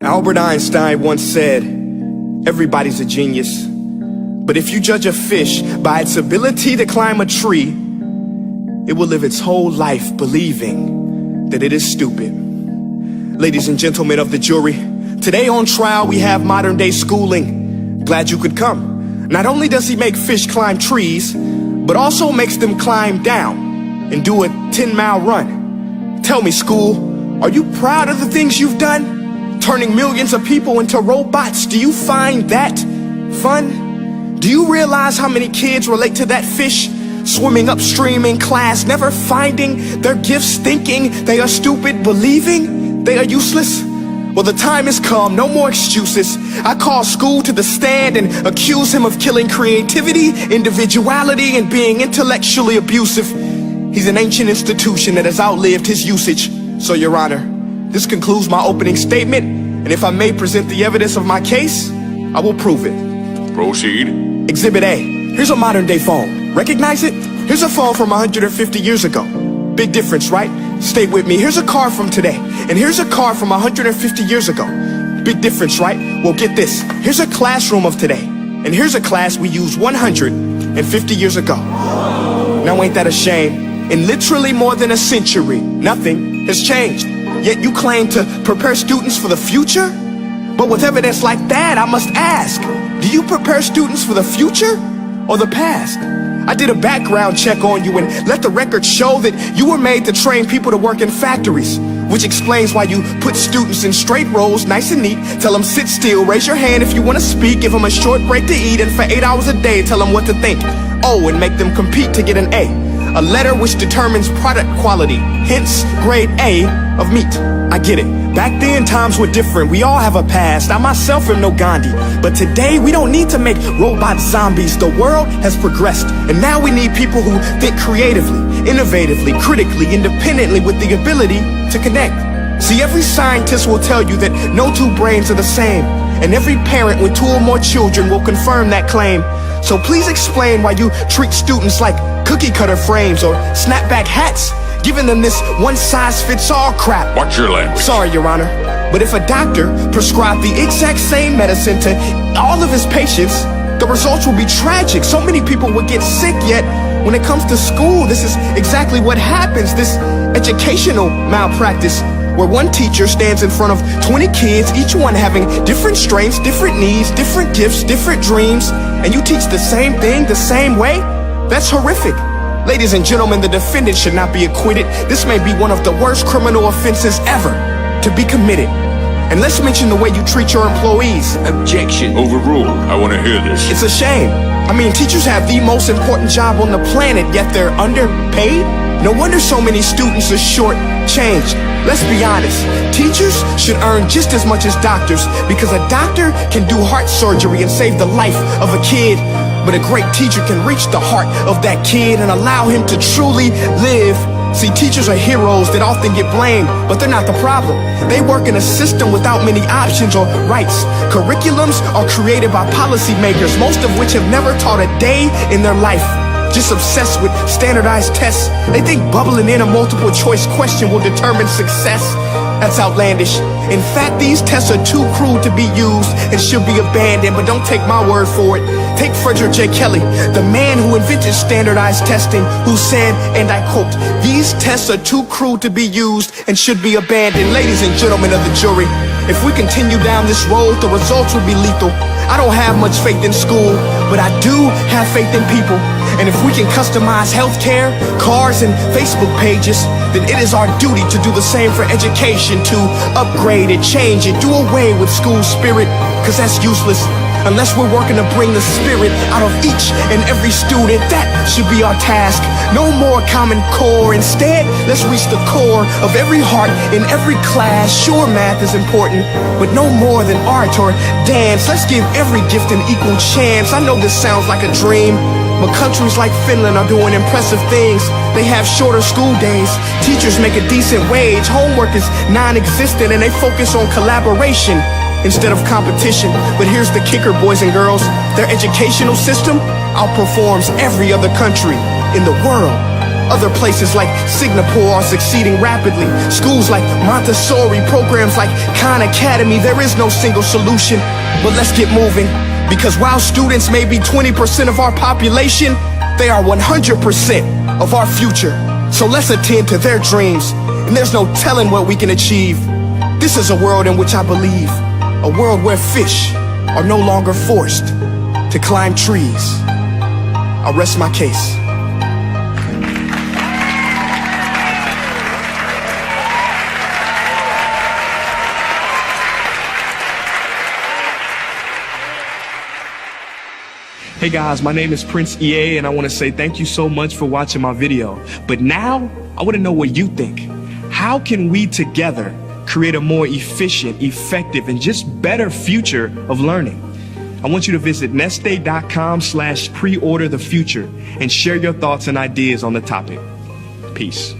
Albert Einstein once said, everybody's a genius, but if you judge a fish by its ability to climb a tree, it will live its whole life believing that it is stupid. Ladies and gentlemen of the jury, today on trial we have modern day schooling. Glad you could come. Not only does he make fish climb trees, but also makes them climb down and do a 10-mile run. Tell me, school, are you proud of the things you've done? Turning millions of people into robots, do you find that fun? Do you realize how many kids relate to that fish swimming upstream in class, never finding their gifts, thinking they are stupid, believing they are useless? Well, the time has come, no more excuses. I call school to the stand and accuse him of killing creativity, individuality, and being intellectually abusive. He's an ancient institution that has outlived his usage. So, Your Honor, this concludes my opening statement, and if I may present the evidence of my case, I will prove it. Proceed. Exhibit A. Here's a modern day phone. Recognize it? Here's a phone from 150 years ago. Big difference, right? Stay with me. Here's a car from today, and here's a car from 150 years ago. Big difference, right? Well, get this. Here's a classroom of today, and here's a class we used 150 years ago. Now, ain't that a shame? In literally more than a century, nothing has changed. Yet you claim to prepare students for the future? But with evidence like that, I must ask, do you prepare students for the future or the past? I did a background check on you and let the record show that you were made to train people to work in factories, which explains why you put students in straight rows, nice and neat, tell them sit still, raise your hand if you want to speak, give them a short break to eat, and for 8 hours a day, tell them what to think. Oh, and make them compete to get an A letter which determines product quality, hence grade A of meat. I get it. Back then, times were different. We all have a past. I myself am no Gandhi. But today, we don't need to make robot zombies. The world has progressed. And now we need people who think creatively, innovatively, critically, independently, with the ability to connect. See, every scientist will tell you that no two brains are the same. And every parent with 2 or more children will confirm that claim. So please explain why you treat students like cookie cutter frames or snapback hats, giving them this one-size-fits-all crap. Watch your language. Sorry, Your Honor, but if a doctor prescribed the exact same medicine to all of his patients, the results will be tragic. So many people would get sick, yet when it comes to school, this is exactly what happens. This educational malpractice, where one teacher stands in front of 20 kids, each one having different strengths, different needs, different gifts, different dreams, and you teach the same thing the same way? That's horrific. Ladies and gentlemen, the defendant should not be acquitted. This may be one of the worst criminal offenses ever to be committed. And let's mention the way you treat your employees. Objection. Overruled. I want to hear this. It's a shame. I mean, teachers have the most important job on the planet, yet they're underpaid? No wonder so many students are short-changed. Let's be honest, teachers should earn just as much as doctors, because a doctor can do heart surgery and save the life of a kid, but a great teacher can reach the heart of that kid and allow him to truly live. See, teachers are heroes that often get blamed, but they're not the problem. They work in a system without many options or rights. Curriculums are created by policymakers, most of which have never taught a day in their life. Just obsessed with standardized tests. They think bubbling in a multiple choice question will determine success. That's outlandish. In fact, these tests are too cruel to be used and should be abandoned, but don't take my word for it. Take Frederick J. Kelly, the man who invented standardized testing, who said, and I quote, "These tests are too cruel to be used and should be abandoned." Ladies and gentlemen of the jury, if we continue down this road, the results will be lethal. I don't have much faith in school, but I do have faith in people. And if we can customize healthcare, cars, and Facebook pages, then it is our duty to do the same for education, to upgrade it, change it, do away with school spirit, because that's useless. Unless we're working to bring the spirit out of each and every student, that should be our task. No more Common Core. Instead, let's reach the core of every heart in every class. Sure, math is important, but no more than art or dance. Let's give every gift an equal chance. I know this sounds like a dream, but countries like Finland are doing impressive things. They have shorter school days, teachers make a decent wage, homework is non-existent, and they focus on collaboration instead of competition. But here's the kicker, boys and girls. Their educational system outperforms every other country in the world. Other places like Singapore are succeeding rapidly. Schools like Montessori, programs like Khan Academy. There is no single solution, but let's get moving. Because while students may be 20% of our population, they are 100% of our future. So let's attend to their dreams, and there's no telling what we can achieve. This is a world in which I believe, a world where fish are no longer forced to climb trees. I'll rest my case. Hey guys, my name is Prince EA, and I want to say thank you so much for watching my video. But now, I want to know what you think. How can we together create a more efficient, effective, and just better future of learning? I want you to visit nestday.com/preorder the future and share your thoughts and ideas on the topic. Peace.